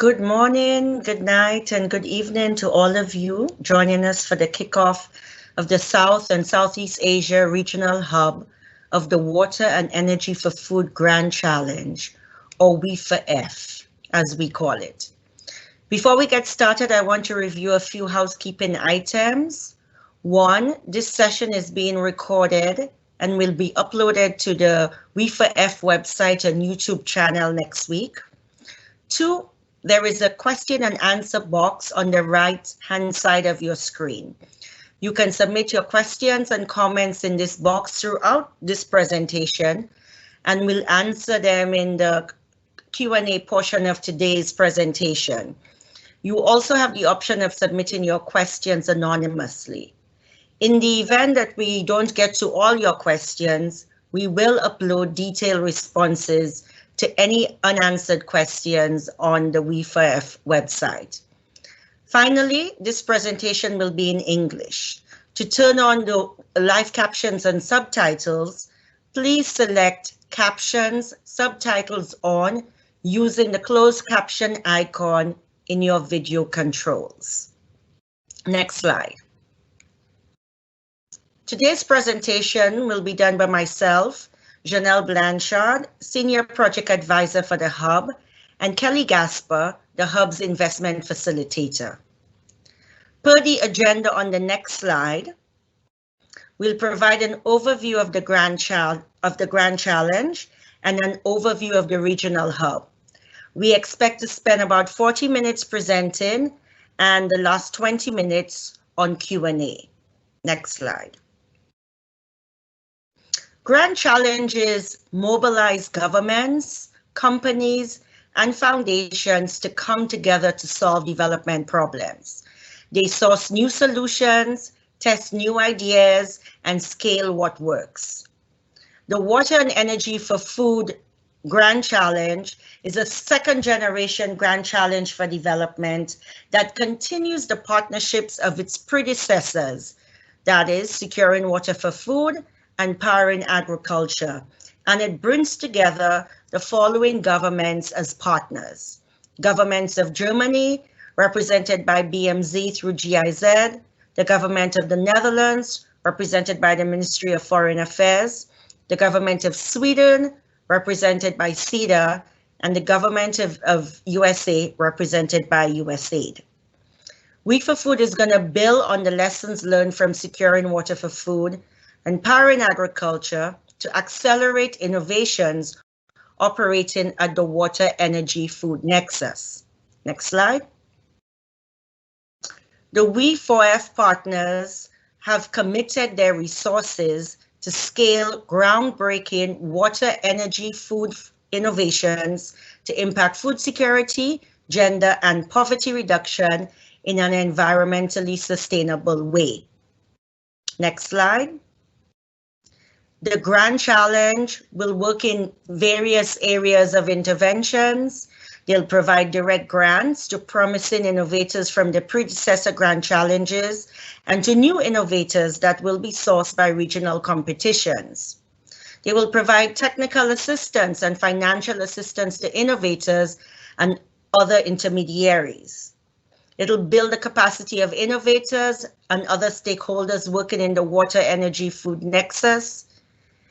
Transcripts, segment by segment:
Good morning, good night, and good evening to all of you joining us for the kickoff of the South and Southeast Asia Regional Hub of the Water and Energy for Food Grand Challenge, or WEFA-F, as we call it. Before we get started, I want to review a few housekeeping items. One, this session is being recorded and will be uploaded to the WEFA-F website and YouTube channel next week. Two, there is a question and answer box on the right-hand side of your screen. You can submit your questions and comments in this box throughout this presentation, and we'll answer them in the Q&A portion of today's presentation. You also have the option of submitting your questions anonymously. In the event that we don't get to all your questions, we will upload detailed responses to any unanswered questions on the WEFA-F website. Finally, this presentation will be in English. To turn on the live captions and subtitles, please select Captions, Subtitles On using the closed caption icon in your video controls. Next slide. Today's presentation will be done by myself, Janelle Blanchard, Senior Project Advisor for the Hub, and Kelly Gasper, the Hub's Investment Facilitator. Per the agenda on the next slide, we'll provide an overview of the Grand Challenge and an overview of the Regional Hub. We expect to spend about 40 minutes presenting and the last 20 minutes on Q&A. Next slide. Grand Challenges mobilize governments, companies, and foundations to come together to solve development problems. They source new solutions, test new ideas, and scale what works. The Water and Energy for Food Grand Challenge is a second-generation Grand Challenge for development that continues the partnerships of its predecessors, that is, securing water for food and powering agriculture, and it brings together the following governments as partners. Governments of Germany, represented by BMZ through GIZ, the government of the Netherlands, represented by the Ministry of Foreign Affairs, the government of Sweden, represented by SIDA, and the government of USA, represented by USAID. We4Food is going to build on the lessons learned from securing water for food and powering agriculture to accelerate innovations operating at the water energy food nexus. Next slide. The We4F partners have committed their resources to scale groundbreaking water energy food innovations to impact food security, gender, and poverty reduction in an environmentally sustainable way. Next slide. The Grand Challenge will work in various areas of interventions. They'll provide direct grants to promising innovators from the predecessor Grand Challenges and to new innovators that will be sourced by regional competitions. They will provide technical assistance and financial assistance to innovators and other intermediaries. It'll build the capacity of innovators and other stakeholders working in the water energy food nexus.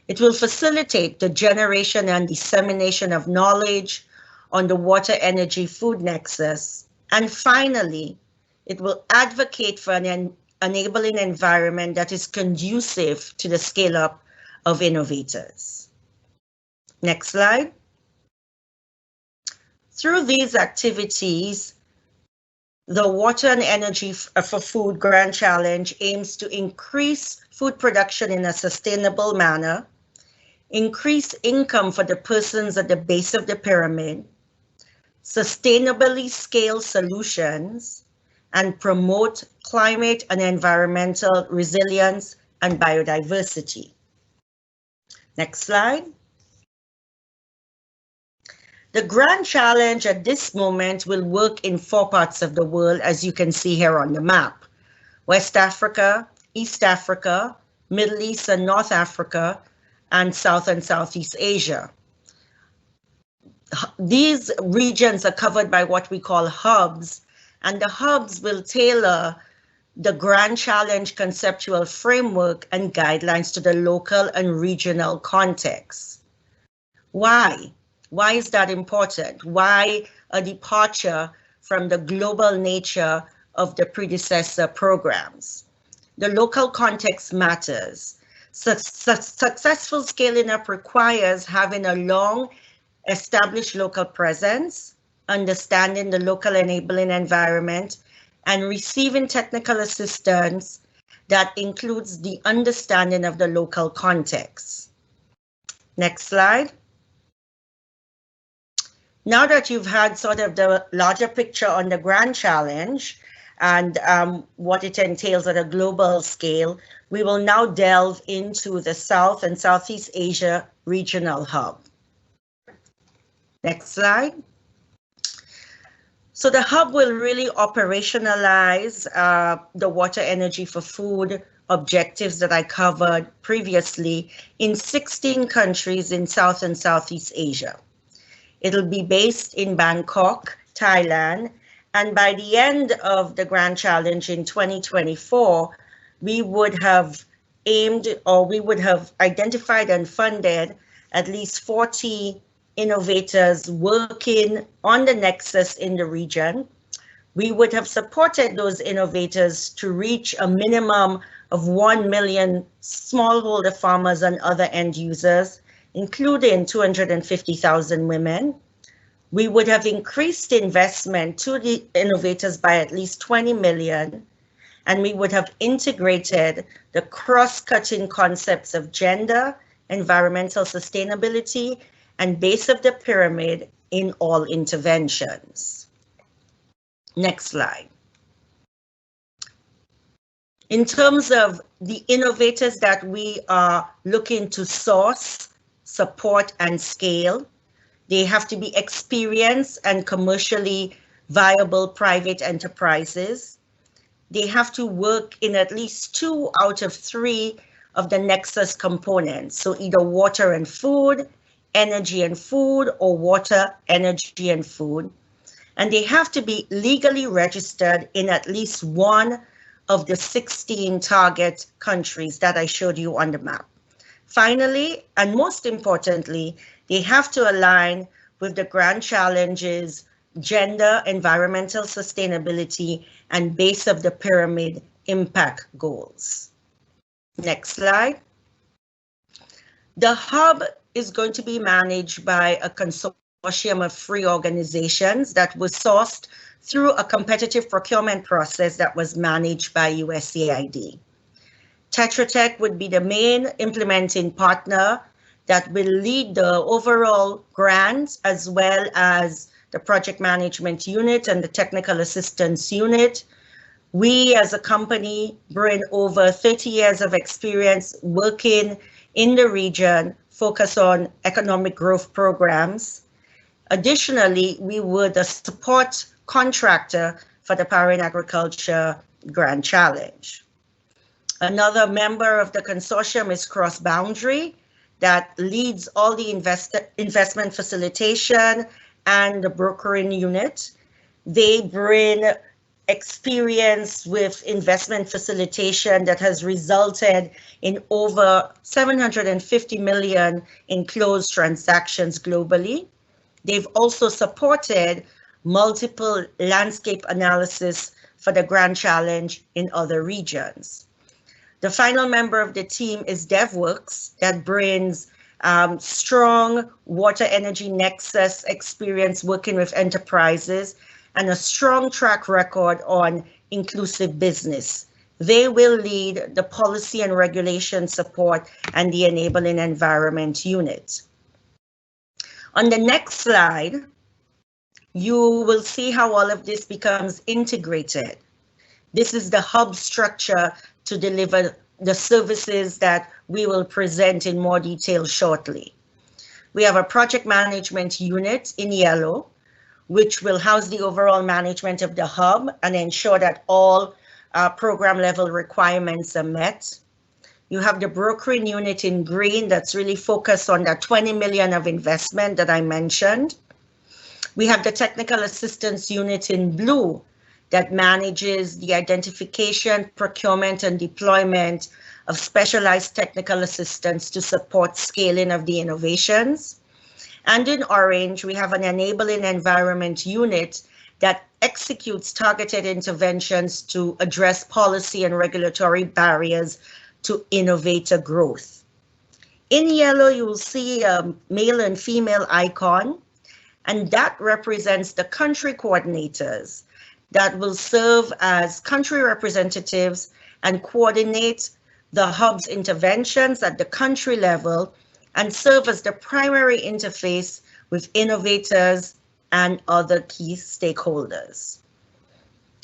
It will facilitate the generation and dissemination of knowledge on the water energy food nexus. And finally, it will advocate for an enabling environment that is conducive to the scale-up of innovators. Next slide. Through these activities, the Water and Energy for Food Grand Challenge aims to increase food production in a sustainable manner, increase income for the persons at the base of the pyramid, sustainably scale solutions, and promote climate and environmental resilience and biodiversity. Next slide. The Grand Challenge at this moment will work in 4 parts of the world, as you can see here on the map: West Africa, East Africa, Middle East and North Africa, and South and Southeast Asia. these regions are covered by what we call hubs, and the hubs will tailor the Grand Challenge conceptual framework and guidelines to the local and regional context. Why? Why is that important? Why a departure from the global nature of the predecessor programs? The local context matters. Successful scaling up requires having a long established local presence, understanding the local enabling environment, and receiving technical assistance that includes the understanding of the local context. Next slide. Now that you've had sort of the larger picture on the Grand Challenge and what it entails at a global scale, we will now delve into the South and Southeast Asia Regional Hub. Next slide. So the hub will really operationalize the water energy for food objectives that I covered previously in 16 countries in South and Southeast Asia. It'll be based in Bangkok, Thailand, and by the end of the Grand Challenge in 2024, we would have aimed, or we would have identified and funded at least 40 innovators working on the nexus in the region. We would have supported those innovators to reach a minimum of 1 million smallholder farmers and other end users, including 250,000 women. We would have increased investment to the innovators by at least 20 million, and we would have integrated the cross-cutting concepts of gender, environmental sustainability, and base of the pyramid in all interventions. Next slide. In terms of the innovators that we are looking to source, support, and scale, they have to be experienced and commercially viable private enterprises. They have to work in at least 2 out of 3 of the Nexus components, so either water and food, energy and food, or water, energy, and food. And they have to be legally registered in at least one of the 16 target countries that I showed you on the map. Finally, and most importantly, they have to align with the Grand Challenge's gender, environmental sustainability, and base of the pyramid impact goals. Next slide. The hub is going to be managed by a consortium of free organizations that was sourced through a competitive procurement process that was managed by USAID. Tetra Tech would be the main implementing partner that will lead the overall grant, as well as the project management unit and the technical assistance unit. We as a company bring over 30 years of experience working in the region, focus on economic growth programs. Additionally, we were the support contractor for the Power in Agriculture Grand Challenge. Another member of the consortium is Cross Boundary, that leads all the investment facilitation and the brokering unit. They bring experience with investment facilitation that has resulted in over 750 million in closed transactions globally. They've also supported multiple landscape analysis for the Grand Challenge in other regions. The final member of the team is DevWorks, that brings strong water energy nexus experience working with enterprises and a strong track record on inclusive business. They will lead the policy and regulation support and the enabling environment unit. On the next slide, you will see how all of this becomes integrated. This is the hub structure to deliver the services that we will present in more detail shortly. We have a project management unit in yellow, which will house the overall management of the hub and ensure that all program level requirements are met. You have the brokering unit in green that's really focused on that 20 million of investment that I mentioned. We have the Technical Assistance Unit in blue that manages the identification, procurement, and deployment of specialized technical assistance to support scaling of the innovations. And in orange, we have an Enabling Environment Unit that executes targeted interventions to address policy and regulatory barriers to innovator growth. In yellow, you will see a male and female icon, and that represents the country coordinators that will serve as country representatives and coordinate the hub's interventions at the country level and serve as the primary interface with innovators and other key stakeholders.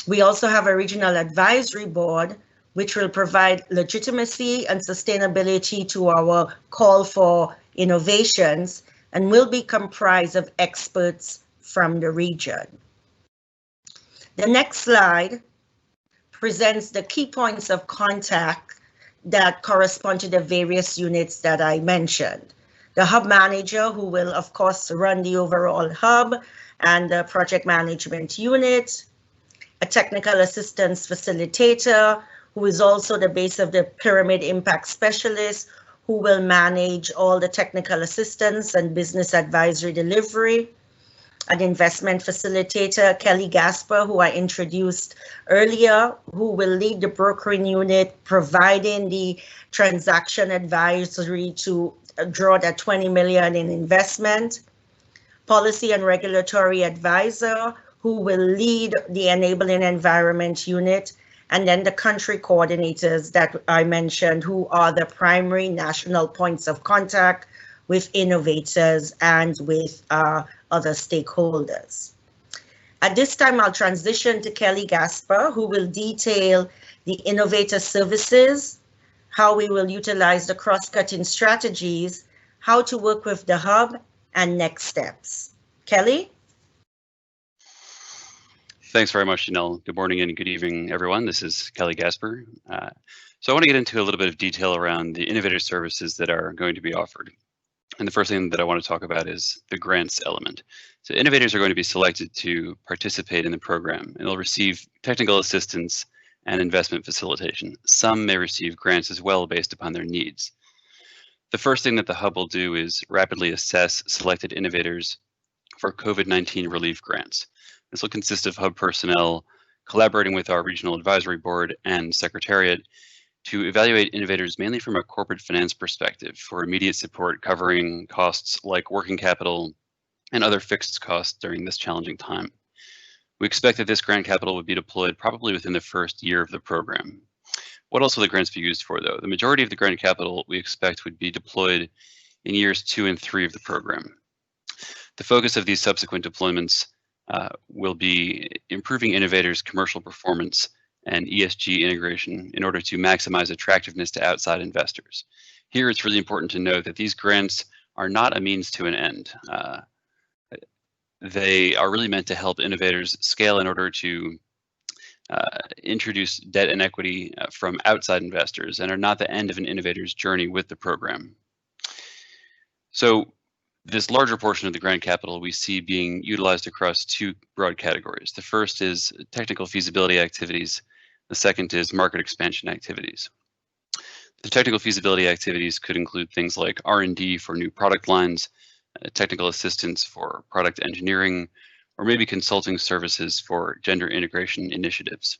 We also have a regional advisory board, which will provide legitimacy and sustainability to our call for innovations and will be comprised of experts from the region. The next slide presents the key points of contact that correspond to the various units that I mentioned. The hub manager, who will of course run the overall hub, and the project management unit, a technical assistance facilitator, who is also the base of the pyramid impact specialist, who will manage all the technical assistance and business advisory delivery, an investment facilitator, Kelly Gasper, who I introduced earlier, who will lead the brokering unit, providing the transaction advisory to draw that 20 million in investment, policy and regulatory advisor, who will lead the Enabling Environment Unit, and then the country coordinators that I mentioned, who are the primary national points of contact with innovators and with other stakeholders. At this time, I'll transition to Kelly Gasper, who will detail the innovator services, how we will utilize the cross-cutting strategies, how to work with the hub, and next steps. Kelly? Thanks very much, Janelle. Good morning and good evening, everyone. This is Kelly Gasper. So I want to get into a little bit of detail around the innovator services that are going to be offered. And the first thing that I want to talk about is the grants element. So innovators are going to be selected to participate in the program, and they'll receive technical assistance and investment facilitation. Some may receive grants as well based upon their needs. The first thing that the hub will do is rapidly assess selected innovators for COVID-19 relief grants. This will consist of hub personnel collaborating with our regional advisory board and secretariat to evaluate innovators mainly from a corporate finance perspective for immediate support covering costs like working capital and other fixed costs during this challenging time. We expect that this grant capital would be deployed probably within the first year of the program. What else will the grants be used for, though? The majority of the grant capital we expect would be deployed in years 2 and 3 of the program. The focus of these subsequent deployments will be improving innovators' commercial performance and ESG integration in order to maximize attractiveness to outside investors. Here, it's really important to note that these grants are not a means to an end. They are really meant to help innovators scale in order to introduce debt and equity from outside investors and are not the end of an innovator's journey with the program. So this larger portion of the grant capital we see being utilized across 2 broad categories. The first is technical feasibility activities. The second is market expansion activities. The technical feasibility activities could include things like R&D for new product lines, technical assistance for product engineering, or maybe consulting services for gender integration initiatives.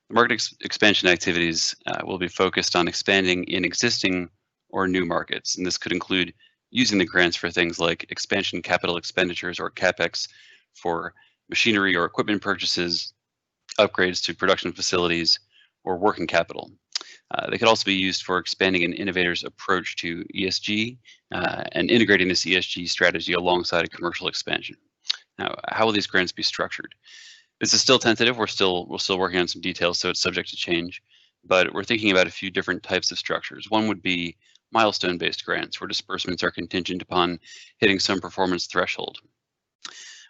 The market expansion activities will be focused on expanding in existing or new markets, and this could include using the grants for things like expansion capital expenditures or CapEx for machinery or equipment purchases, upgrades to production facilities, or working capital. They could also be used for expanding an innovator's approach to ESG and integrating this ESG strategy alongside a commercial expansion. Now, how will these grants be structured? This is still tentative. We're still working on some details, so it's subject to change. But we're thinking about a few different types of structures. One would be milestone-based grants, where disbursements are contingent upon hitting some performance threshold.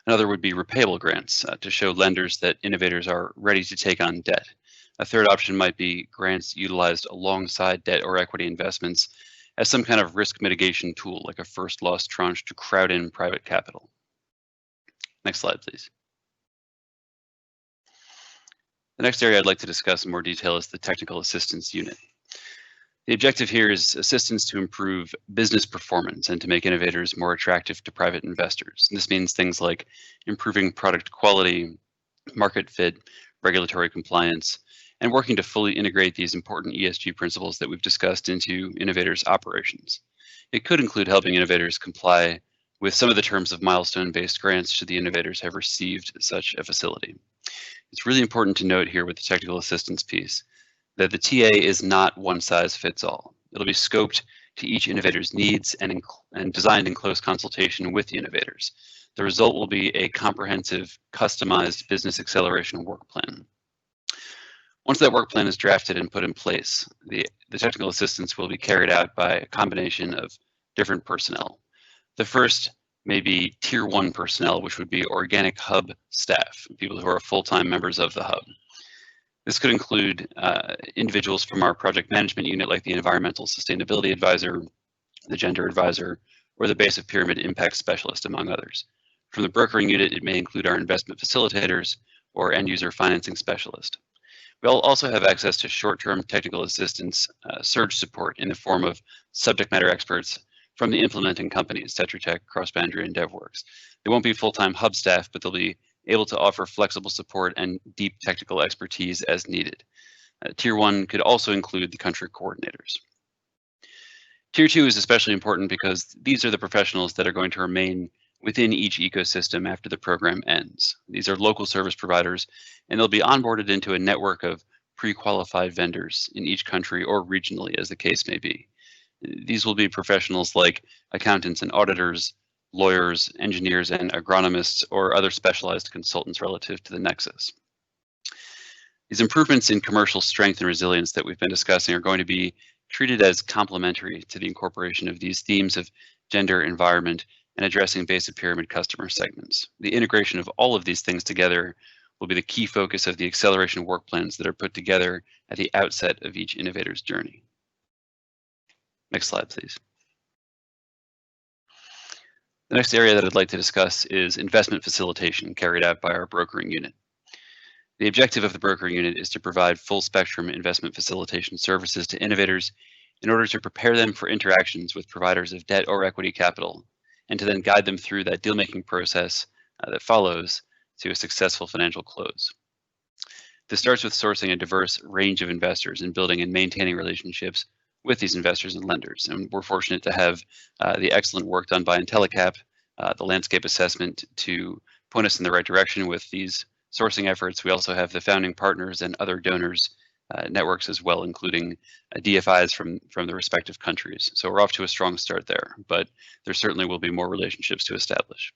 Another would be repayable grants to show lenders that innovators are ready to take on debt. A third option might be grants utilized alongside debt or equity investments as some kind of risk mitigation tool, like a first loss tranche to crowd in private capital. Next slide, please. The next area I'd like to discuss in more detail is the Technical Assistance Unit. The objective here is assistance to improve business performance and to make innovators more attractive to private investors. And this means things like improving product quality, market fit, regulatory compliance, and working to fully integrate these important ESG principles that we've discussed into innovators' operations. It could include helping innovators comply with some of the terms of milestone-based grants should the innovators have received such a facility. It's really important to note here with the technical assistance piece that the TA is not one size fits all. It'll be scoped to each innovator's needs and designed in close consultation with the innovators. The result will be a comprehensive, customized business acceleration work plan. Once that work plan is drafted and put in place, the technical assistance will be carried out by a combination of different personnel. The first may be Tier 1 personnel, which would be organic hub staff, people who are full-time members of the hub. This could include individuals from our project management unit, like the Environmental Sustainability Advisor, the Gender Advisor, or the Base of Pyramid Impact Specialist, among others. From the brokering unit, it may include our investment facilitators or end-user financing specialist. We'll also have access to short-term technical assistance surge support in the form of subject matter experts from the implementing companies, Tetra Tech, CrossBoundary, and DevWorks. They won't be full-time hub staff, but they'll be able to offer flexible support and deep technical expertise as needed. Tier 1 could also include the country coordinators. Tier 2 is especially important because these are the professionals that are going to remain within each ecosystem after the program ends. These are local service providers, and they'll be onboarded into a network of pre-qualified vendors in each country or regionally, as the case may be. These will be professionals like accountants and auditors, lawyers, engineers, and agronomists, or other specialized consultants relative to the nexus. These improvements in commercial strength and resilience that we've been discussing are going to be treated as complementary to the incorporation of these themes of gender, environment, and addressing base of pyramid customer segments. The integration of all of these things together will be the key focus of the acceleration work plans that are put together at the outset of each innovator's journey. Next slide, please. The next area that I'd like to discuss is investment facilitation carried out by our brokering unit. The objective of the brokering unit is to provide full spectrum investment facilitation services to innovators in order to prepare them for interactions with providers of debt or equity capital, and to then guide them through that deal-making process that follows to a successful financial close. This starts with sourcing a diverse range of investors and building and maintaining relationships with these investors and lenders. And we're fortunate to have the excellent work done by IntelliCap, the landscape assessment, to point us in the right direction with these sourcing efforts. We also have the founding partners and other donors networks as well, including DFIs from the respective countries. So we're off to a strong start there, but there certainly will be more relationships to establish.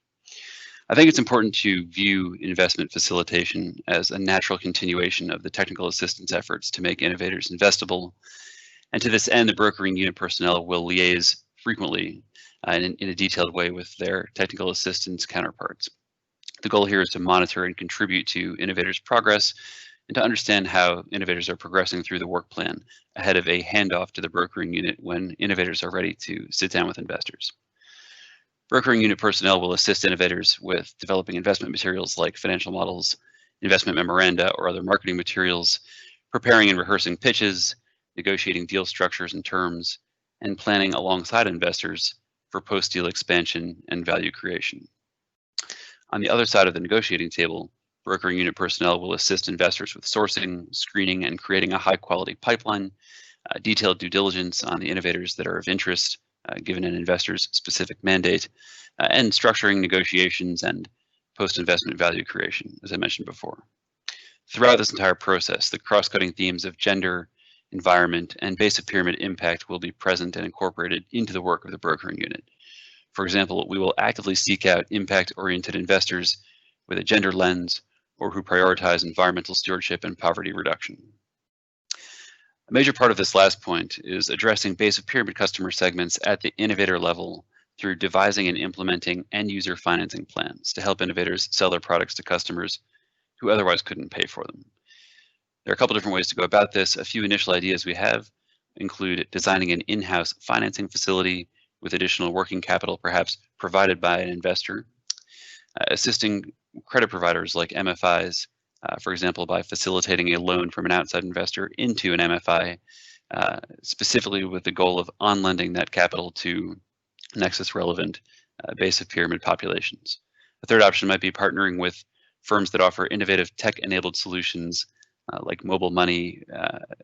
I think it's important to view investment facilitation as a natural continuation of the technical assistance efforts to make innovators investable. And to this end, the brokering unit personnel will liaise frequently in a detailed way with their technical assistance counterparts. The goal here is to monitor and contribute to innovators' progress and to understand how innovators are progressing through the work plan ahead of a handoff to the brokering unit when innovators are ready to sit down with investors. Brokering unit personnel will assist innovators with developing investment materials like financial models, investment memoranda, or other marketing materials, preparing and rehearsing pitches, negotiating deal structures and terms, and planning alongside investors for post-deal expansion and value creation. On the other side of the negotiating table, brokering unit personnel will assist investors with sourcing, screening, and creating a high-quality pipeline, detailed due diligence on the innovators that are of interest, given an investor's specific mandate, and structuring negotiations and post-investment value creation, as I mentioned before. Throughout this entire process, the cross-cutting themes of gender, environment, and base of pyramid impact will be present and incorporated into the work of the brokering unit. For example, we will actively seek out impact-oriented investors with a gender lens or who prioritize environmental stewardship and poverty reduction. A major part of this last point is addressing base of pyramid customer segments at the innovator level through devising and implementing end-user financing plans to help innovators sell their products to customers who otherwise couldn't pay for them. There are a couple different ways to go about this. A few initial ideas we have include designing an in-house financing facility with additional working capital perhaps provided by an investor, assisting credit providers like MFIs, for example, by facilitating a loan from an outside investor into an MFI, specifically with the goal of on-lending that capital to Nexus-relevant base of pyramid populations. A third option might be partnering with firms that offer innovative tech-enabled solutions like mobile money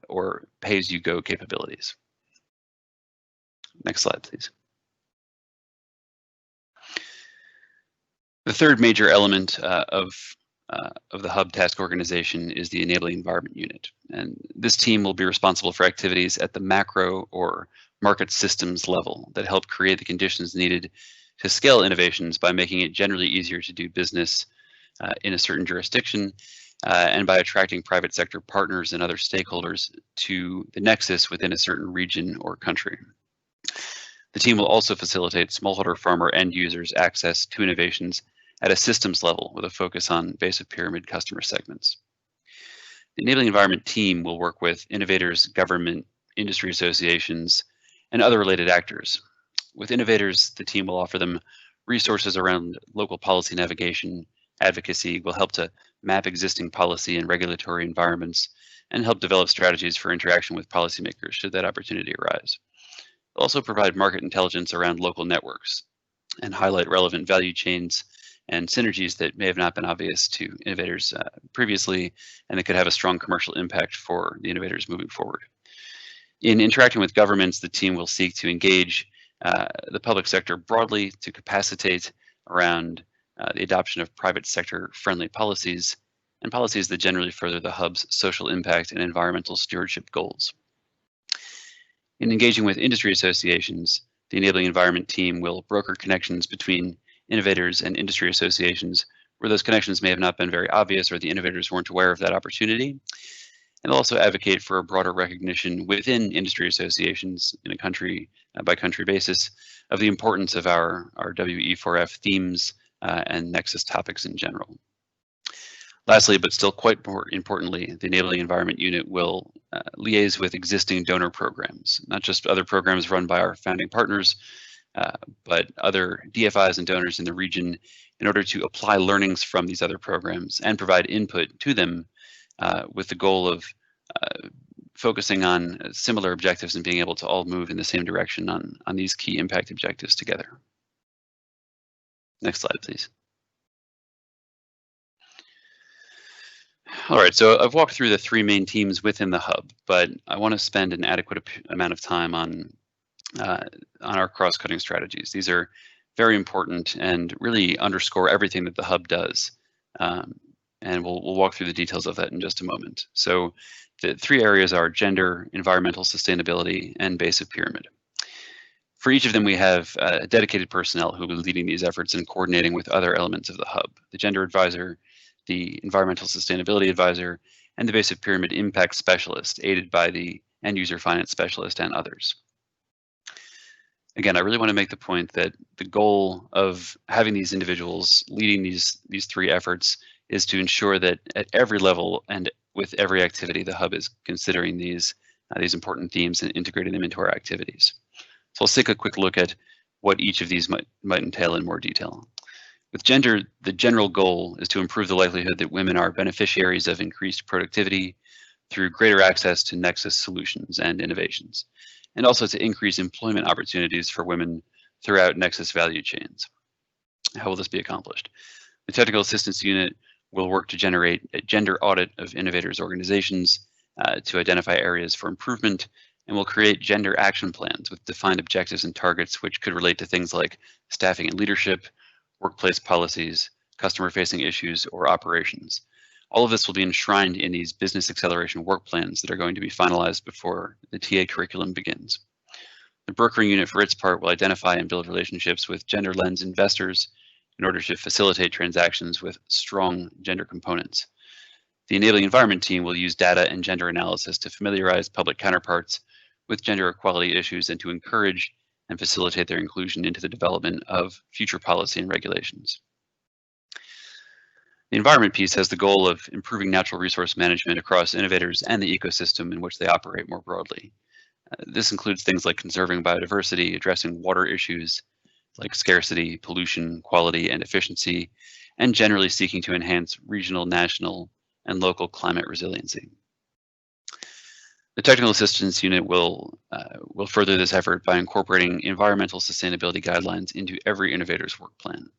or pay-as-you-go capabilities. Next slide, please. The third major element of the Hub task organization is the Enabling Environment Unit. And this team will be responsible for activities at the macro or market systems level that help create the conditions needed to scale innovations by making it generally easier to do business in a certain jurisdiction and by attracting private sector partners and other stakeholders to the nexus within a certain region or country. The team will also facilitate smallholder farmer end users access to innovations at a systems level with a focus on base of pyramid customer segments. The Enabling Environment team will work with innovators, government, industry associations, and other related actors. With innovators, the team will offer them resources around local policy navigation, advocacy, will help to map existing policy and regulatory environments, and help develop strategies for interaction with policymakers should that opportunity arise. They'll also provide market intelligence around local networks and highlight relevant value chains and synergies that may have not been obvious to innovators previously, and that could have a strong commercial impact for the innovators moving forward. In interacting with governments, the team will seek to engage the public sector broadly to capacitate around the adoption of private sector friendly policies and policies that generally further the Hub's social impact and environmental stewardship goals. In engaging with industry associations, the Enabling Environment team will broker connections between innovators and industry associations where those connections may have not been very obvious or the innovators weren't aware of that opportunity, and also advocate for a broader recognition within industry associations in a country by country basis of the importance of our WE4F themes and Nexus topics in general. Lastly, but still quite more importantly, the Enabling Environment Unit will liaise with existing donor programs, not just other programs run by our founding partners, but other DFIs and donors in the region in order to apply learnings from these other programs and provide input to them with the goal of focusing on similar objectives and being able to all move in the same direction on these key impact objectives together. Next slide, please. All right, so I've walked through the three main teams within the Hub, but I want to spend an adequate amount of time on our cross-cutting strategies. These are very important and really underscore everything that the Hub does. And we'll walk through the details of that in just a moment. So the three areas are gender, environmental sustainability, and base of pyramid. For each of them, we have dedicated personnel who will be leading these efforts and coordinating with other elements of the Hub: the gender advisor, the environmental sustainability advisor, and the base of pyramid impact specialist, aided by the end user finance specialist and others. Again, I really want to make the point that the goal of having these individuals leading these three efforts is to ensure that at every level and with every activity, the Hub is considering these important themes and integrating them into our activities. So let's take a quick look at what each of these might entail in more detail. With gender, the general goal is to improve the likelihood that women are beneficiaries of increased productivity through greater access to Nexus solutions and innovations, and also to increase employment opportunities for women throughout Nexus value chains. How will this be accomplished? The Technical Assistance Unit will work to generate a gender audit of innovators' organizations to identify areas for improvement, and will create gender action plans with defined objectives and targets which could relate to things like staffing and leadership, workplace policies, customer-facing issues, or operations. All of this will be enshrined in these business acceleration work plans that are going to be finalized before the TA curriculum begins. The brokering unit, for its part, will identify and build relationships with gender lens investors in order to facilitate transactions with strong gender components. The Enabling Environment team will use data and gender analysis to familiarize public counterparts with gender equality issues and to encourage and facilitate their inclusion into the development of future policy and regulations. The environment piece has the goal of improving natural resource management across innovators and the ecosystem in which they operate more broadly. This includes things like conserving biodiversity, addressing water issues, like scarcity, pollution, quality, and efficiency, and generally seeking to enhance regional, national, and local climate resiliency. The Technical Assistance Unit will further this effort by incorporating environmental sustainability guidelines into every innovator's work plan.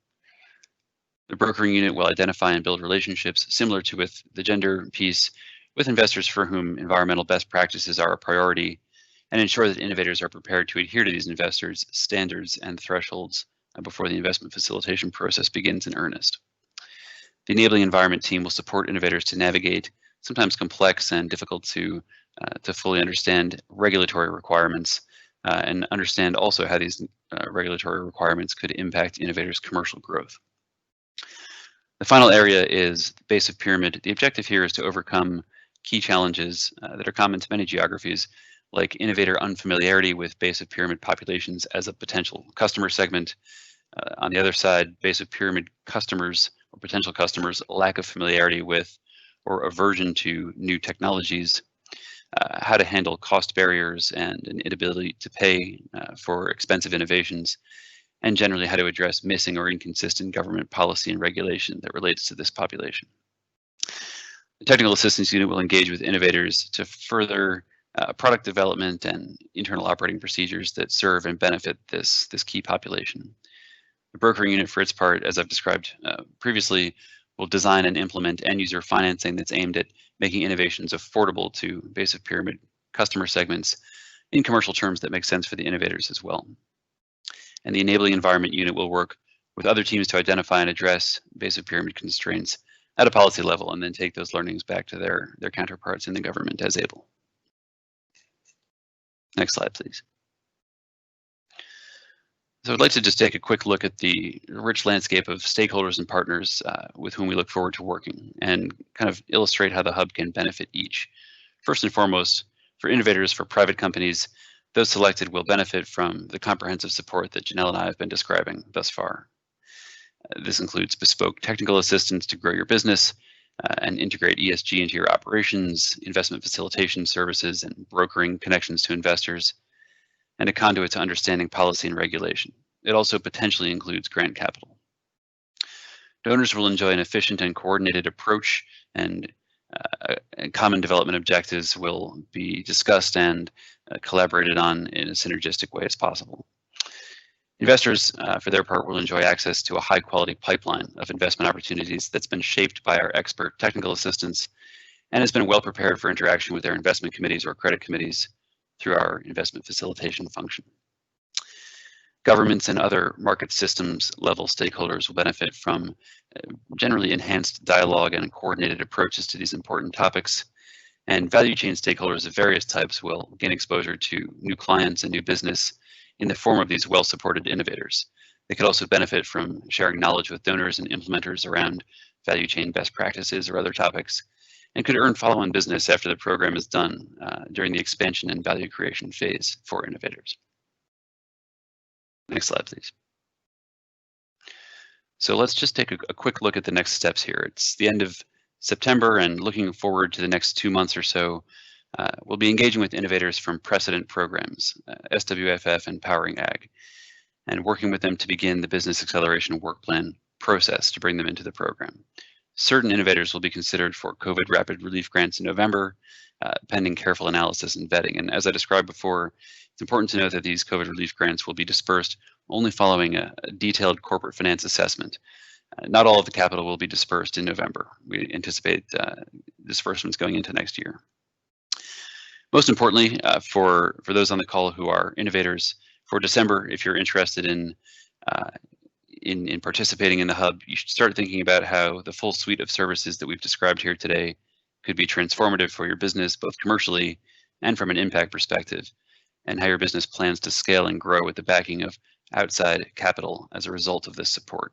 The Brokering Unit will identify and build relationships similar to with the gender piece with investors for whom environmental best practices are a priority, and ensure that innovators are prepared to adhere to these investors' standards and thresholds before the investment facilitation process begins in earnest. The Enabling Environment team will support innovators to navigate sometimes complex and difficult to fully understand regulatory requirements and understand also how these regulatory requirements could impact innovators' commercial growth. The final area is the base of pyramid. The objective here is to overcome key challenges that are common to many geographies, like innovator unfamiliarity with base of pyramid populations as a potential customer segment. On the other side, base of pyramid customers or potential customers' lack of familiarity with or aversion to new technologies, how to handle cost barriers and an inability to pay for expensive innovations, and generally how to address missing or inconsistent government policy and regulation that relates to this population. The Technical Assistance Unit will engage with innovators to further product development and internal operating procedures that serve and benefit this key population. The Brokering Unit, for its part, as I've described previously, will design and implement end-user financing that's aimed at making innovations affordable to base of pyramid customer segments in commercial terms that make sense for the innovators as well. And the Enabling Environment Unit will work with other teams to identify and address base of pyramid constraints at a policy level, and then take those learnings back to their counterparts in the government as able. Next slide, please. So I'd like to just take a quick look at the rich landscape of stakeholders and partners with whom we look forward to working, and kind of illustrate how the Hub can benefit each. First and foremost, for innovators, for private companies, those selected will benefit from the comprehensive support that Janelle and I have been describing thus far. This includes bespoke technical assistance to grow your business and integrate ESG into your operations, investment facilitation services, and brokering connections to investors, and a conduit to understanding policy and regulation. It also potentially includes grant capital. Donors will enjoy an efficient and coordinated approach, and common development objectives will be discussed and collaborated on in a synergistic way as possible. Investors, for their part, will enjoy access to a high-quality pipeline of investment opportunities that's been shaped by our expert technical assistants and has been well prepared for interaction with their investment committees or credit committees through our investment facilitation function. Governments and other market systems level stakeholders will benefit from generally enhanced dialogue and coordinated approaches to these important topics. And value chain stakeholders of various types will gain exposure to new clients and new business in the form of these well-supported innovators. They could also benefit from sharing knowledge with donors and implementers around value chain best practices or other topics, and could earn follow-on business after the program is done during the expansion and value creation phase for innovators. Next slide, please. So let's just take a quick look at the next steps here. It's the end of September, and looking forward to the next 2 months or so, we'll be engaging with innovators from precedent programs, SWFF and Powering Ag, and working with them to begin the business acceleration work plan process to bring them into the program. Certain innovators will be considered for COVID rapid relief grants in November, pending careful analysis and vetting. And as I described before, it's important to note that these COVID relief grants will be dispersed only following a detailed corporate finance assessment. Not all of the capital will be dispersed in November. We anticipate disbursements going into next year. Most importantly, for those on the call who are innovators, for December, if you're interested in participating in the Hub, you should start thinking about how the full suite of services that we've described here today could be transformative for your business, both commercially and from an impact perspective, and how your business plans to scale and grow with the backing of outside capital as a result of this support.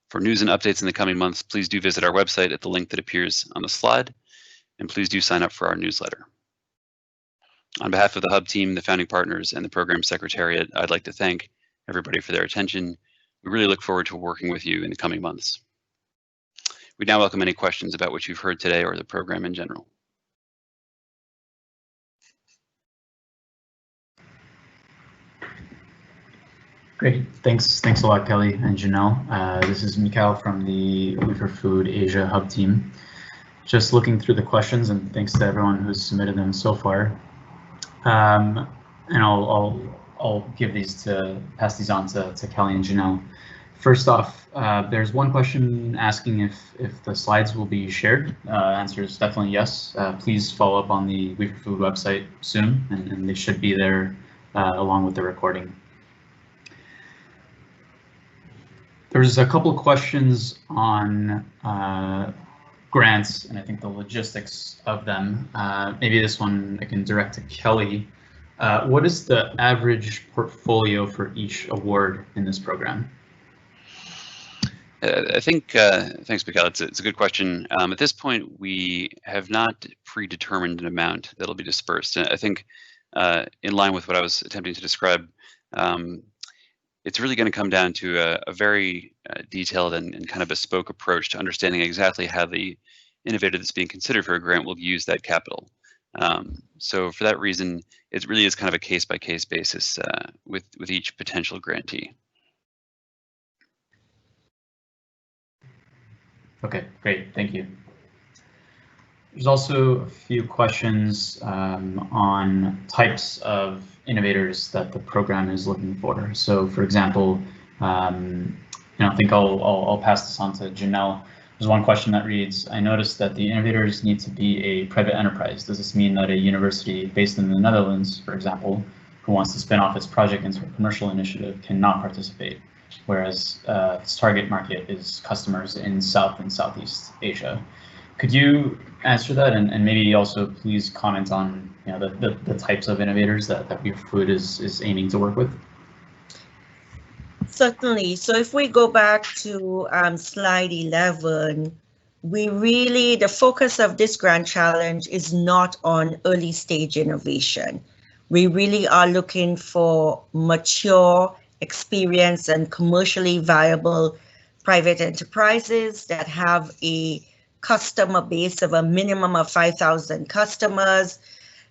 For news and updates in the coming months, please do visit our website at the link that appears on the slide, and please do sign up for our newsletter. On behalf of the Hub team, the founding partners, and the program secretariat, I'd like to thank everybody for their attention. We really look forward to working with you in the coming months. We now welcome any questions about what you've heard today or the program in general. Great, thanks a lot, Kelly and Janelle. This is Mikhail from the We for Food Asia Hub team. Just looking through the questions, and thanks to everyone who's submitted them so far. And I'll pass these on to Kelly and Janelle. First off, there's one question asking if the slides will be shared. Answer is definitely yes. Please follow up on the We for Food website soon, and they should be there along with the recording. There's a couple of questions on grants, and I think the logistics of them. Maybe this one I can direct to Kelly. What is the average portfolio for each award in this program? I think, thanks, Mikhail. It's a good question. At this point, we have not predetermined an amount that'll be dispersed. And I think in line with what I was attempting to describe, it's really going to come down to a very detailed and kind of bespoke approach to understanding exactly how the innovator that's being considered for a grant will use that capital. So for that reason, it really is kind of a case-by-case basis with each potential grantee. Okay, great, thank you. There's also a few questions on types of innovators that the program is looking for. So, for example, I think I'll pass this on to Janelle. There's one question that reads, I noticed that the innovators need to be a private enterprise. Does this mean that a university based in the Netherlands, for example, who wants to spin off its project into a commercial initiative cannot participate, whereas its target market is customers in South and Southeast Asia? Could you answer that, and maybe also please comment on the types of innovators that We for Food is aiming to work with? Certainly. So if we go back to slide 11, the focus of this grant challenge is not on early stage innovation. We really are looking for mature, experienced, and commercially viable private enterprises that have a customer base of a minimum of 5,000 customers.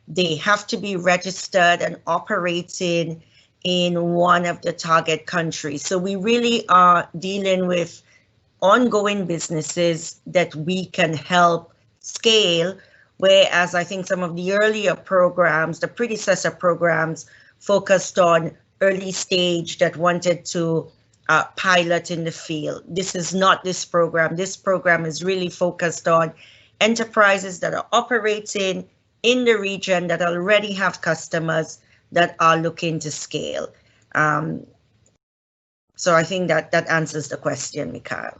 They have to be registered and operating in one of the target countries. So we really are dealing with ongoing businesses that we can help scale, whereas I think some of the earlier programs, the predecessor programs, focused on early stage that wanted to pilot in the field. This is not this program. This program is really focused on enterprises that are operating in the region that already have customers that are looking to scale. So I think that answers the question, Mikhail.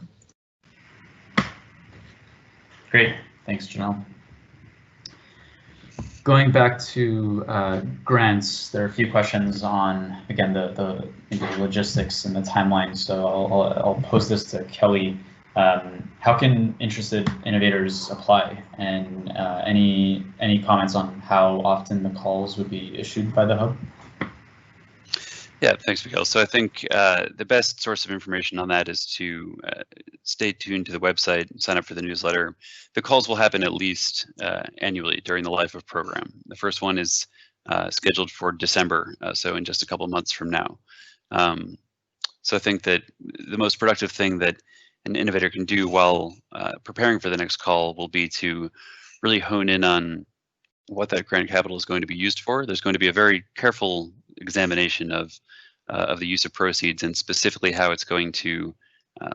Great, thanks, Janelle. Going back to grants, there are a few questions on, again, the logistics and the timeline. So I'll pose this to Kelly. How can interested innovators apply? And any comments on how often the calls would be issued by the Hub? Yeah, thanks, Mikhail. So I think the best source of information on that is to stay tuned to the website, sign up for the newsletter. The calls will happen at least annually during the life of program. The first one is scheduled for December, so in just a couple of months from now. So I think that the most productive thing that an innovator can do while preparing for the next call will be to really hone in on what that grant capital is going to be used for. There's going to be a very careful examination of the use of proceeds and specifically how it's going to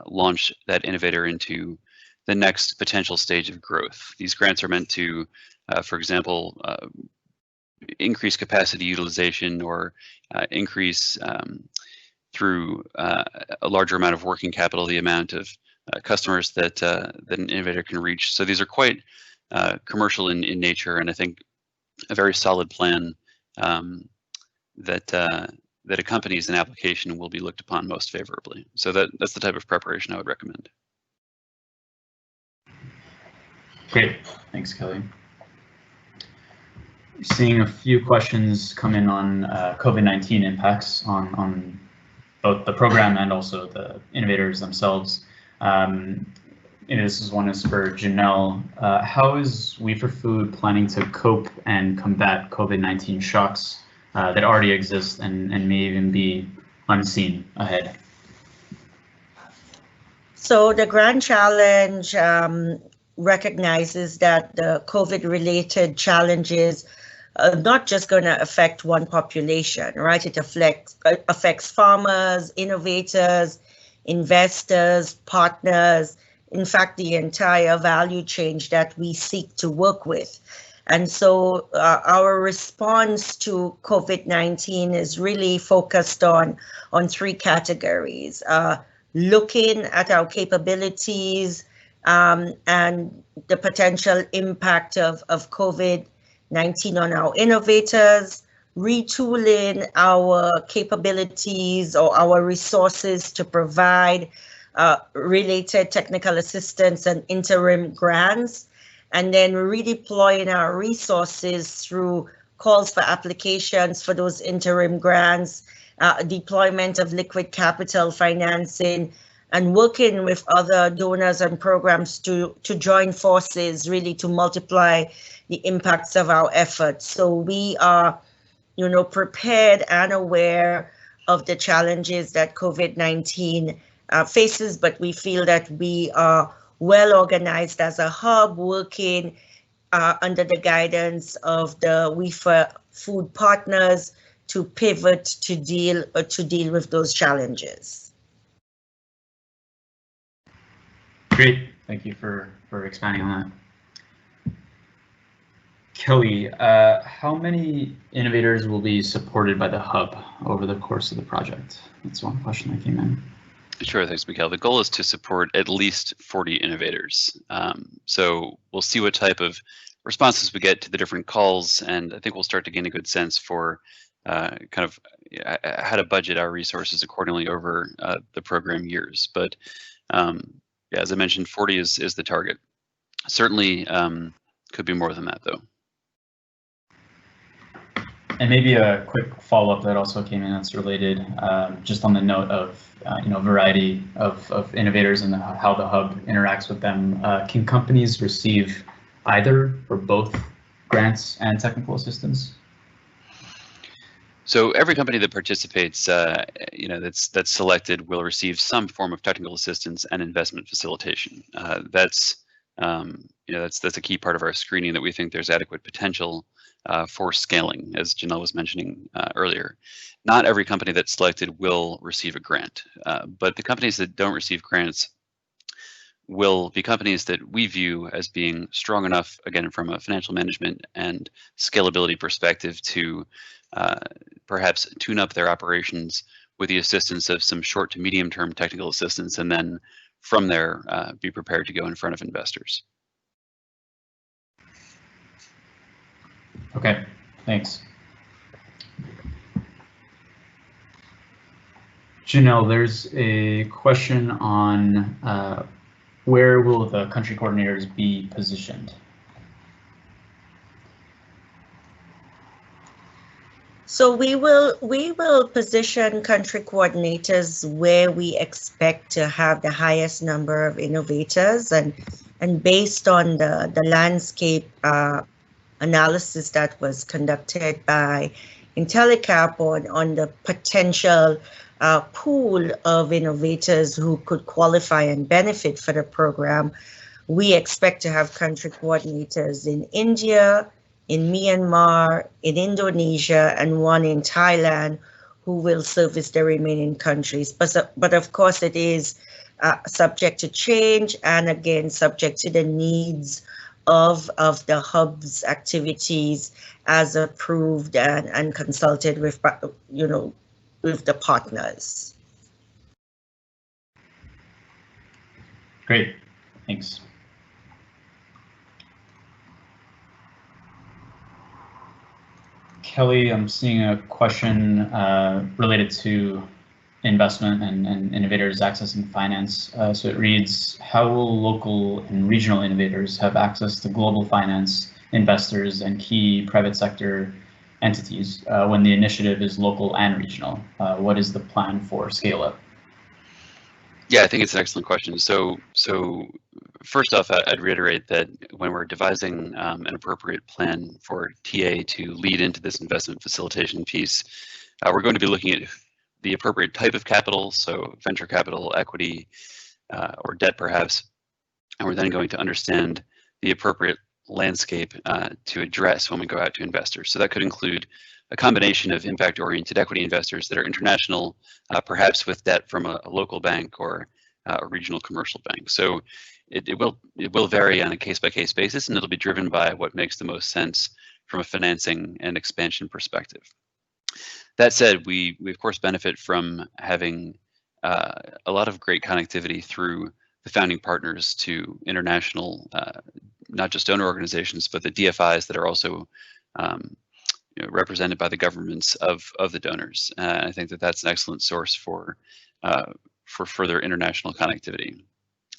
launch that innovator into the next potential stage of growth. These grants are meant to, for example, increase capacity utilization or increase through a larger amount of working capital the amount of customers that an innovator can reach. So these are quite commercial in nature, and I think a very solid plan that accompanies an application will be looked upon most favorably. So that's the type of preparation I would recommend. Great, thanks, Kelly. Seeing a few questions come in on COVID-19 impacts on both the program and also the innovators themselves. This one is for Janelle. How is We for Food planning to cope and combat COVID-19 shocks that already exist and may even be unseen ahead? So the Grand Challenge recognizes that the COVID-related challenges are not just going to affect one population, right? It affects farmers, innovators, investors, partners, in fact, the entire value chain that we seek to work with. And so our response to COVID-19 is really focused on three categories. Looking at our capabilities and the potential impact of COVID-19 on our innovators, retooling our capabilities or our resources to provide related technical assistance and interim grants, and then redeploying our resources through calls for applications for those interim grants, deployment of liquid capital financing, and working with other donors and programs to join forces really to multiply the impacts of our efforts. So we are, prepared and aware of the challenges that COVID-19 faces, but we feel that we are well organized as a hub working under the guidance of the WIFA food partners to pivot to deal with those challenges. Great, thank you for expanding on that. Kelly, how many innovators will be supported by the hub over the course of the project? That's one question that came in. Sure, thanks, Mikhail. The goal is to support at least 40 innovators. So we'll see what type of responses we get to the different calls, and I think we'll start to gain a good sense for kind of how to budget our resources accordingly over the program years. But yeah, as I mentioned, 40 is the target. Certainly could be more than that, though. And maybe a quick follow-up that also came in that's related, just on the note of variety of innovators and how the hub interacts with them. Can companies receive either or both grants and technical assistance? So every company that participates, that's selected will receive some form of technical assistance and investment facilitation. That's a key part of our screening, that we think there's adequate potential for scaling, as Janelle was mentioning earlier. Not every company that's selected will receive a grant, but the companies that don't receive grants will be companies that we view as being strong enough, again, from a financial management and scalability perspective, to perhaps tune up their operations with the assistance of some short to medium term technical assistance, and then from there be prepared to go in front of investors. Okay, thanks. Janelle, there's a question on where will the country coordinators be positioned? So we will position country coordinators where we expect to have the highest number of innovators, and based on the landscape analysis that was conducted by Intellicap on the potential pool of innovators who could qualify and benefit for the program, we expect to have country coordinators in India, in Myanmar, in Indonesia, and one in Thailand, who will service the remaining countries. But of course, it is subject to change, and again, subject to the needs of the hub's activities as approved and consulted with, with the partners. Great, thanks. Kelly, I'm seeing a question related to investment and innovators accessing finance. So it reads, how will local and regional innovators have access to global finance, investors, and key private sector entities when the initiative is local and regional? What is the plan for scale up? Yeah, I think it's an excellent question. So first off, I'd reiterate that when we're devising an appropriate plan for TA to lead into this investment facilitation piece, we're going to be looking at the appropriate type of capital, so venture capital, equity, or debt perhaps, and we're then going to understand the appropriate landscape to address when we go out to investors. So that could include a combination of impact-oriented equity investors that are international, perhaps with debt from a local bank or a regional commercial bank. So it will vary on a case-by-case basis, and it'll be driven by what makes the most sense from a financing and expansion perspective. That said, we of course benefit from having a lot of great connectivity through the founding partners to international, not just donor organizations, but the DFIs that are also represented by the governments of the donors. I think that that's an excellent source for further international connectivity.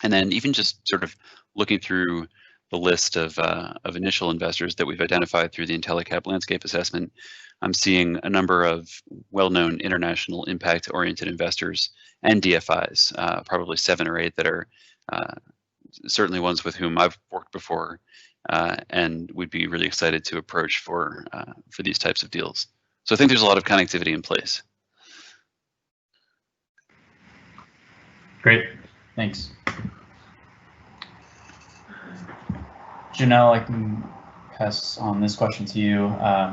And then even just sort of looking through the list of initial investors that we've identified through the IntelliCap landscape assessment, I'm seeing a number of well-known international impact-oriented investors and DFIs, probably 7 or 8 that are certainly ones with whom I've worked before and would be really excited to approach for these types of deals. So I think there's a lot of connectivity in place. Great, thanks. Janelle, I can pass on this question to you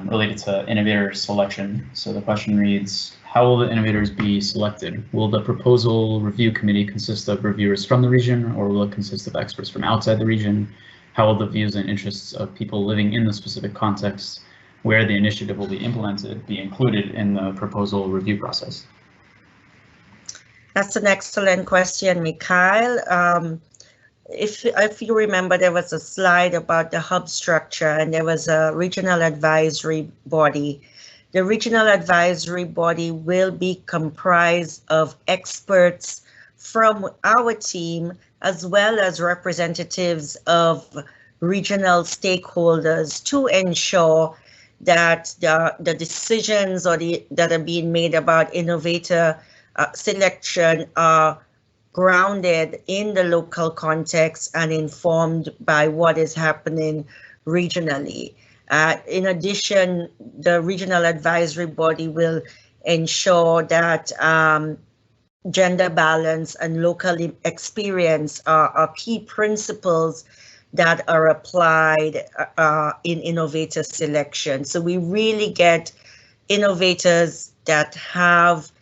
related to innovator selection. So the question reads, how will the innovators be selected? Will the proposal review committee consist of reviewers from the region, or will it consist of experts from outside the region? How will the views and interests of people living in the specific context where the initiative will be implemented be included in the proposal review process? That's an excellent question, Mikhail. If you remember, there was a slide about the hub structure, and there was a regional advisory body. The regional advisory body will be comprised of experts from our team, as well as representatives of regional stakeholders, to ensure that the decisions that are being made about innovator selection are grounded in the local context and informed by what is happening regionally. In addition, the regional advisory body will ensure that gender balance and local experience are key principles that are applied in innovator selection. So we really get innovators that have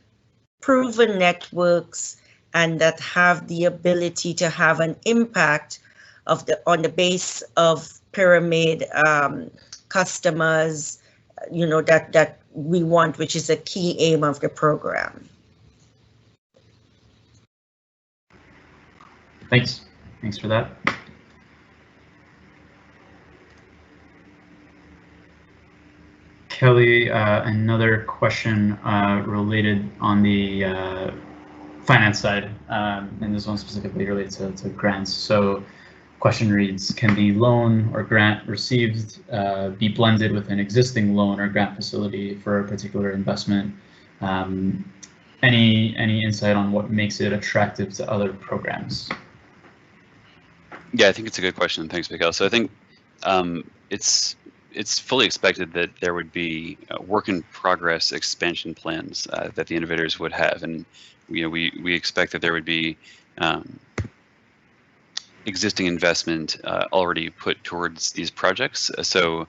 proven networks and that have the ability to have an impact on the base of pyramid customers, that we want, which is a key aim of the program. Thanks for that. Kelly, another question related on the finance side, and this one specifically related to grants. So question reads, can the loan or grant received be blended with an existing loan or grant facility for a particular investment? Any insight on what makes it attractive to other programs? Yeah, I think it's a good question. Thanks, Mikhail. So I think it's fully expected that there would be work in progress expansion plans that the innovators would have, and we expect that there would be existing investment already put towards these projects. So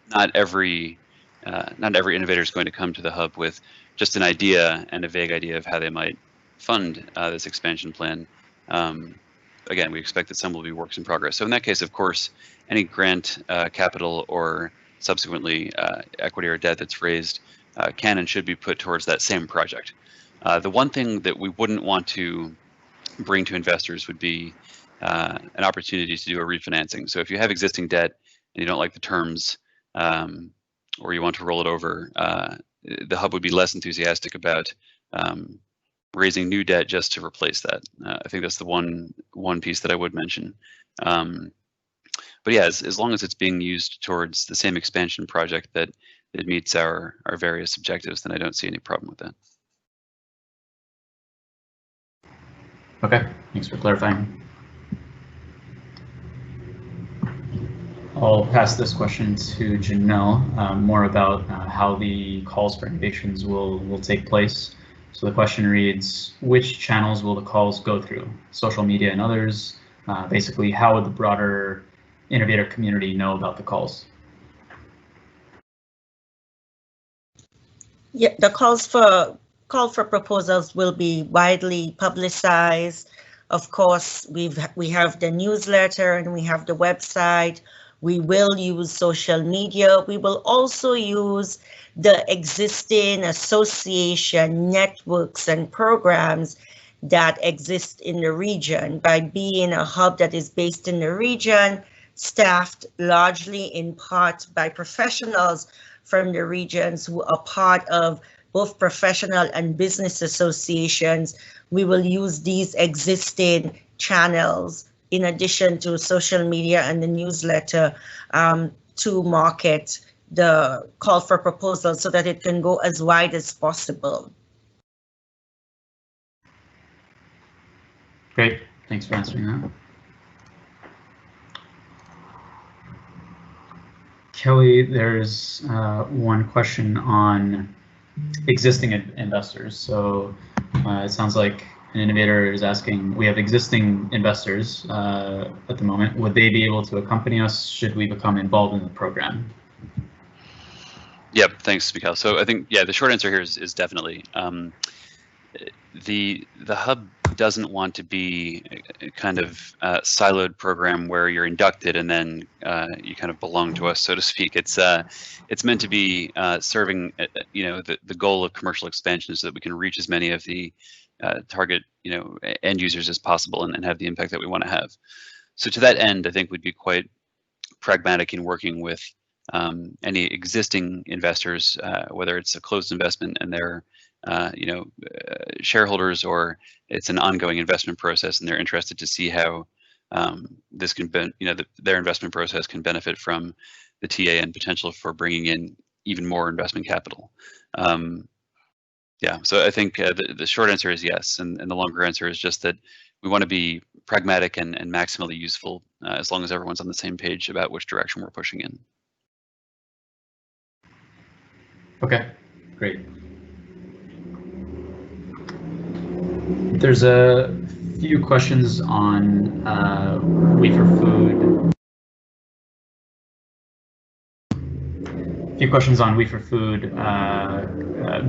not every innovator is going to come to the hub with just an idea and a vague idea of how they might fund this expansion plan. Again, we expect that some will be works in progress. So in that case, of course, any grant capital or subsequently equity or debt that's raised can and should be put towards that same project. The one thing that we wouldn't want to bring to investors would be an opportunity to do a refinancing. So if you have existing debt and you don't like the terms, or you want to roll it over, the hub would be less enthusiastic about raising new debt just to replace that. I think that's the one piece that I would mention. But yeah, as long as it's being used towards the same expansion project that it meets our various objectives, then I don't see any problem with that. Okay, thanks for clarifying. I'll pass this question to Janelle, more about how the calls for innovations will take place. So the question reads, which channels will the calls go through? Social media and others? Basically, how would the broader innovator community know about the calls? Yeah, the call for proposals will be widely publicized. Of course, we have the newsletter and we have the website. We will use social media. We will also use the existing association networks and programs that exist in the region. By being a hub that is based in the region, staffed largely in part by professionals from the regions who are part of both professional and business associations, we will use these existing channels in addition to social media and the newsletter to market the call for proposals so that it can go as wide as possible. Great, thanks for answering that. Kelly, there's one question on existing investors. So it sounds like an innovator is asking, we have existing investors at the moment. Would they be able to accompany us should we become involved in the program? Yep, thanks, Mikhail. So I think, yeah, the short answer here is definitely. The hub doesn't want to be a kind of siloed program where you're inducted and then you kind of belong to us, so to speak. It's meant to be serving, the goal of commercial expansion so that we can reach as many of the target, end users as possible and have the impact that we want to have. So to that end, I think we'd be quite pragmatic in working with any existing investors, whether it's a closed investment and they're shareholders, or it's an ongoing investment process and they're interested to see how this can their investment process can benefit from the TA and potential for bringing in even more investment capital. Yeah, so I think the short answer is yes, and the longer answer is just that we want to be pragmatic and maximally useful as long as everyone's on the same page about which direction we're pushing in. Okay, great. There's a few questions on We4Food.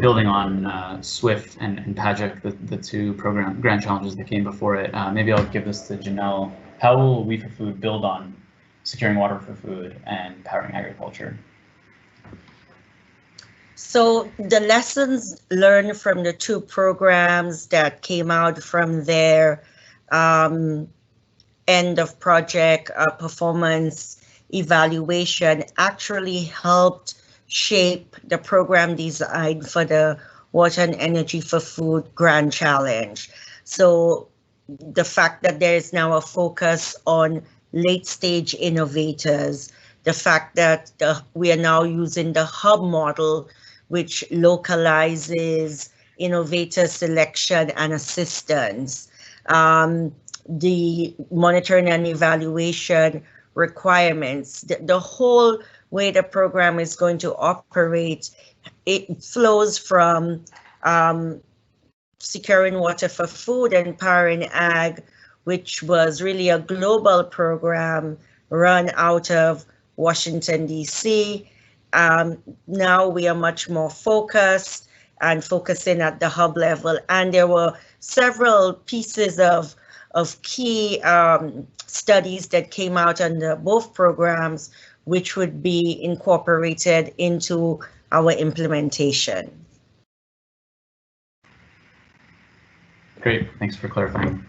Building on SWIFT and PAJIC, the two grand challenges that came before it. Maybe I'll give this to Janelle. How will We4Food build on securing water for food and powering agriculture? So the lessons learned from the two programs that came out from their end of project performance evaluation actually helped shape the program design for the Water and Energy for Food Grand Challenge. So the fact that there is now a focus on late stage innovators, the fact that we are now using the hub model, which localizes innovator selection and assistance, the monitoring and evaluation requirements, the whole way the program is going to operate, it flows from securing water for food and powering ag, which was really a global program run out of Washington, D.C. Now we are much more focused and focusing at the hub level. And there were several pieces of key studies that came out under both programs, which would be incorporated into our implementation. Great, thanks for clarifying.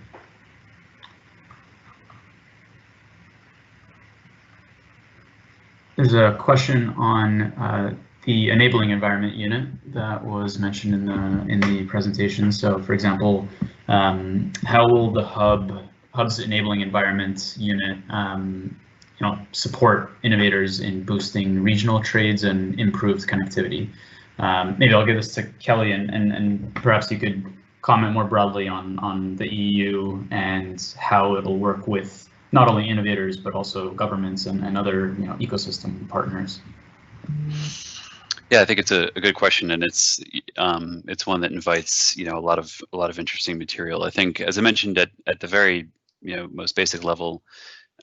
There's a question on the enabling environment unit that was mentioned in the presentation. So, for example, how will the hub's enabling environment unit support innovators in boosting regional trades and improved connectivity? Maybe I'll give this to Kelly, and perhaps you could comment more broadly on the EU and how it'll work with not only innovators, but also governments and other ecosystem partners. Yeah, I think it's a good question, and it's it's one that invites, a lot of interesting material. I think, as I mentioned at the very, most basic level,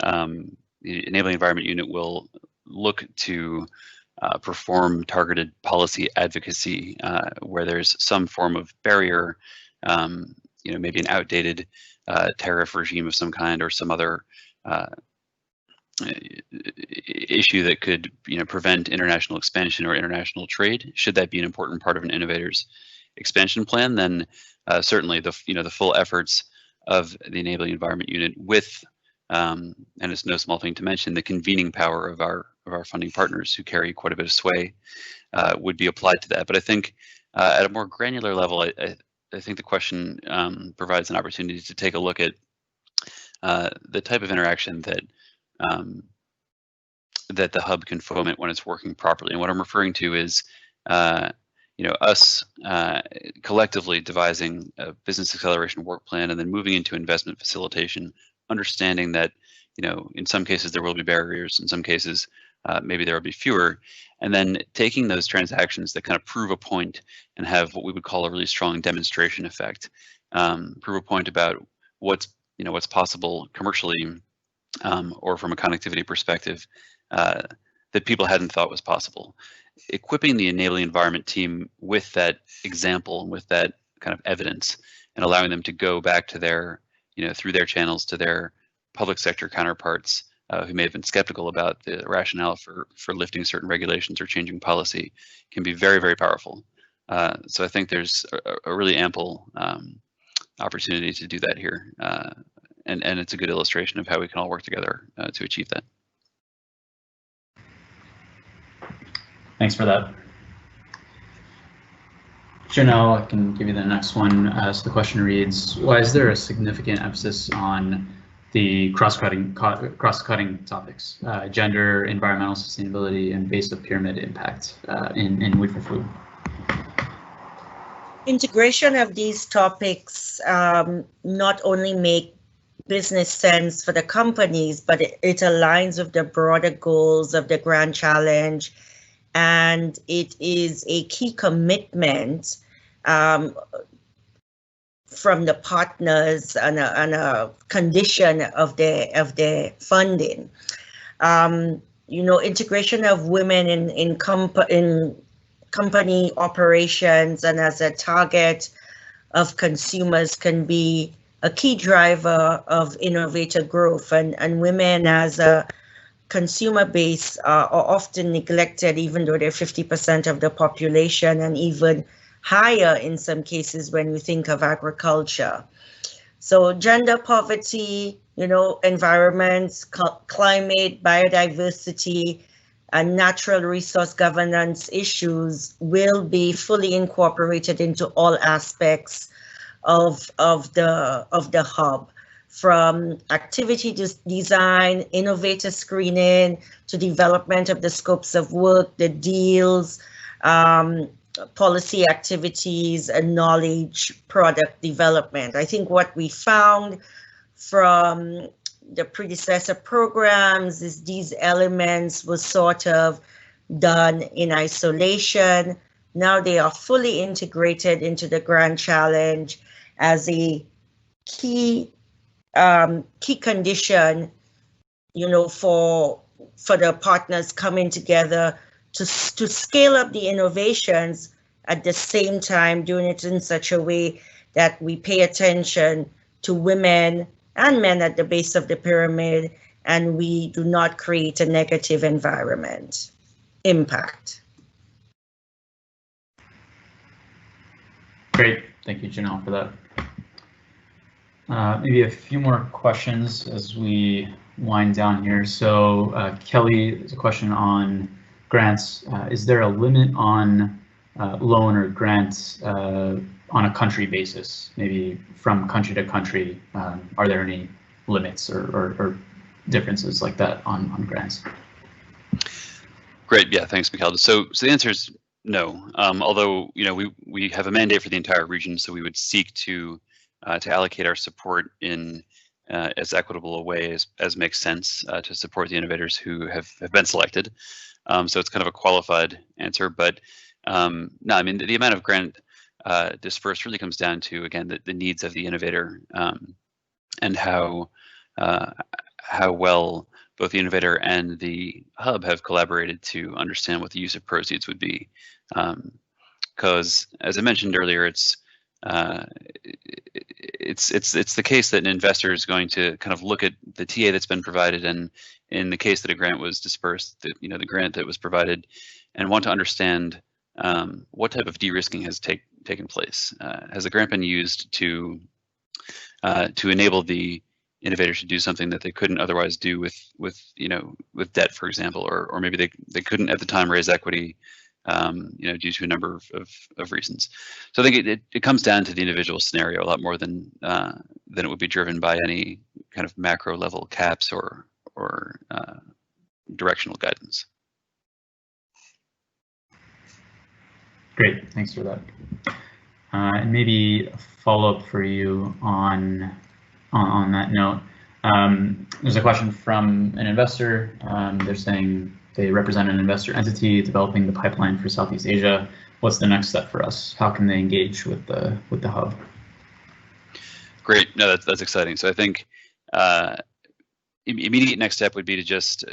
the Enabling Environment Unit will look to perform targeted policy advocacy where there's some form of barrier, maybe an outdated tariff regime of some kind or some other issue that could prevent international expansion or international trade. Should that be an important part of an innovator's expansion plan, then certainly the full efforts of the Enabling Environment Unit with and it's no small thing to mention the convening power of our funding partners who carry quite a bit of sway would be applied to that. But I think at a more granular level, I think the question provides an opportunity to take a look at the type of interaction that that the hub can foment when it's working properly. And what I'm referring to is, us collectively devising a business acceleration work plan and then moving into investment facilitation, understanding that, in some cases there will be barriers, in some cases maybe there will be fewer, and then taking those transactions that kind of prove a point and have what we would call a really strong demonstration effect, prove a point about what's possible commercially or from a connectivity perspective that people hadn't thought was possible. Equipping the Enabling Environment team with that example, with that kind of evidence, and allowing them to go back to their, through their channels to their public sector counterparts who may have been skeptical about the rationale for lifting certain regulations or changing policy can be very, very powerful. So I think there's a really ample opportunity to do that here. And it's a good illustration of how we can all work together to achieve that. Thanks for that. Janelle, I can give you the next one. So the question reads, why is there a significant emphasis on the cross-cutting topics, gender, environmental sustainability, and base of pyramid impact in Weed for Food? Integration of these topics not only make business sense for the companies, but it aligns with the broader goals of the Grand Challenge, and it is a key commitment from the partners and a condition of their funding. Integration of women in company operations and as a target of consumers can be a key driver of innovator growth, and women as a consumer base are often neglected, even though they're 50% of the population and even higher in some cases when we think of agriculture. So gender poverty, environment, climate, biodiversity, and natural resource governance issues will be fully incorporated into all aspects of the hub, from activity design, innovator screening, to development of the scopes of work, the deals, policy activities, and knowledge product development. I think what we found from the predecessor programs is these elements were sort of done in isolation. Now they are fully integrated into the Grand Challenge as a key condition, for the partners coming together to scale up the innovations, at the same time doing it in such a way that we pay attention to women and men at the base of the pyramid, and we do not create a negative environment impact. Great, thank you, Janelle, for that. Maybe a few more questions as we wind down here. So Kelly, there's a question on grants. Is there a limit on loan or grants on a country basis, maybe from country to country? Are there any limits or differences like that on grants? Great, yeah, thanks, Mikhail. So the answer is no. Although we have a mandate for the entire region, so we would seek to allocate our support in as equitable a way as makes sense to support the innovators who have been selected. So it's kind of a qualified answer, but No, I mean, the amount of grant dispersed really comes down to, again, the needs of the innovator, and how well both the innovator and the hub have collaborated to understand what the use of proceeds would be. Because, as I mentioned earlier, it's the case that an investor is going to kind of look at the TA that's been provided, and in the case that a grant was dispersed, the grant that was provided, and want to understand what type of de-risking has taken place. Has the grant been used to enable the innovators to do something that they couldn't otherwise do with debt, for example, or maybe they couldn't at the time raise equity, due to a number of reasons. So I think it comes down to the individual scenario a lot more than it would be driven by any kind of macro level caps or directional guidance. Great, thanks for that. And maybe a follow-up for you on that note. There's a question from an investor. They're saying they represent an investor entity developing the pipeline for Southeast Asia. What's the next step for us? How can they engage with the hub? Great, no, that's exciting. So I think immediate next step would be to just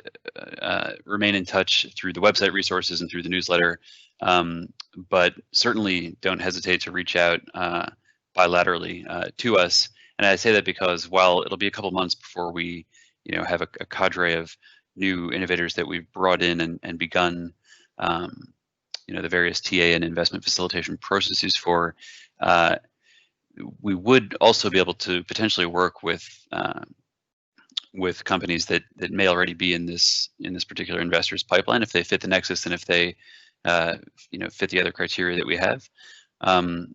remain in touch through the website resources and through the newsletter, but certainly don't hesitate to reach out bilaterally to us. And I say that because while it'll be a couple months before we, have a cadre of new innovators that we've brought in and begun, the various TA and investment facilitation processes for, we would also be able to potentially work with companies that may already be in this particular investor's pipeline if they fit the nexus and if they fit the other criteria that we have.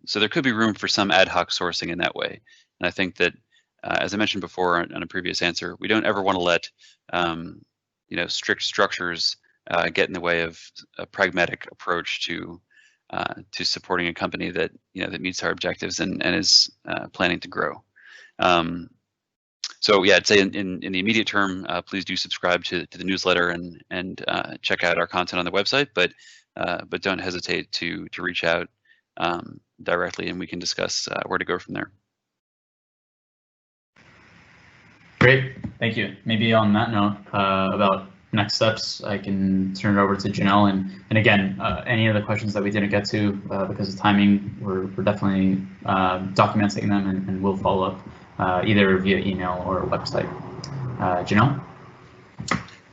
So there could be room for some ad hoc sourcing in that way. And I think that, as I mentioned before on a previous answer, we don't ever want to let strict structures get in the way of a pragmatic approach to supporting a company that that meets our objectives and is planning to grow. So yeah, I'd say in the immediate term, please do subscribe to the newsletter and check out our content on the website, but don't hesitate to reach out directly, and we can discuss where to go from there. Great, thank you. Maybe on that note, about next steps, I can turn it over to Janelle. And again, any of the questions that we didn't get to because of timing, we're definitely documenting them and we'll follow up either via email or website. Janelle?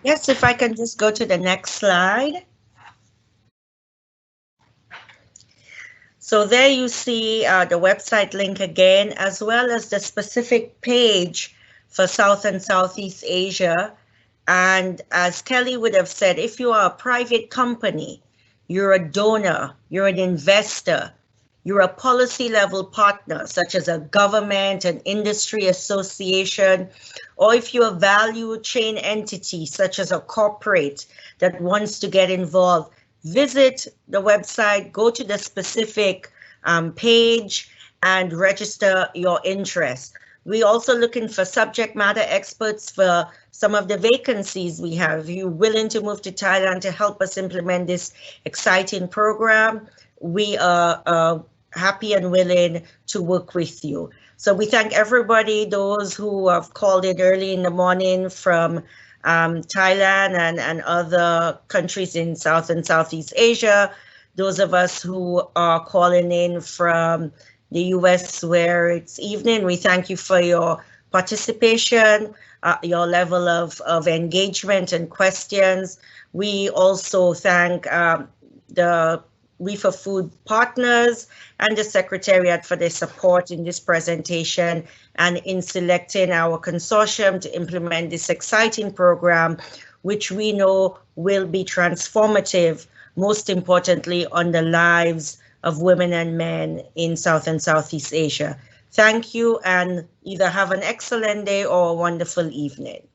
Yes, if I can just go to the next slide. So there you see the website link again, as well as the specific page for South and Southeast Asia. And as Kelly would have said, if you are a private company, you're a donor, you're an investor, you're a policy level partner, such as a government, an industry association, or if you're a value chain entity, such as a corporate that wants to get involved, visit the website, go to the specific page and register your interest. We're also looking for subject matter experts for some of the vacancies we have. If you're willing to move to Thailand to help us implement this exciting program, we are happy and willing to work with you. So we thank everybody, those who have called in early in the morning from Thailand and other countries in South and Southeast Asia, those of us who are calling in from the US where it's evening. We thank you for your participation, your level of engagement and questions. We also thank the We4Food partners and the Secretariat for their support in this presentation and in selecting our consortium to implement this exciting program, which we know will be transformative, most importantly, on the lives of women and men in South and Southeast Asia. Thank you, and either have an excellent day or a wonderful evening.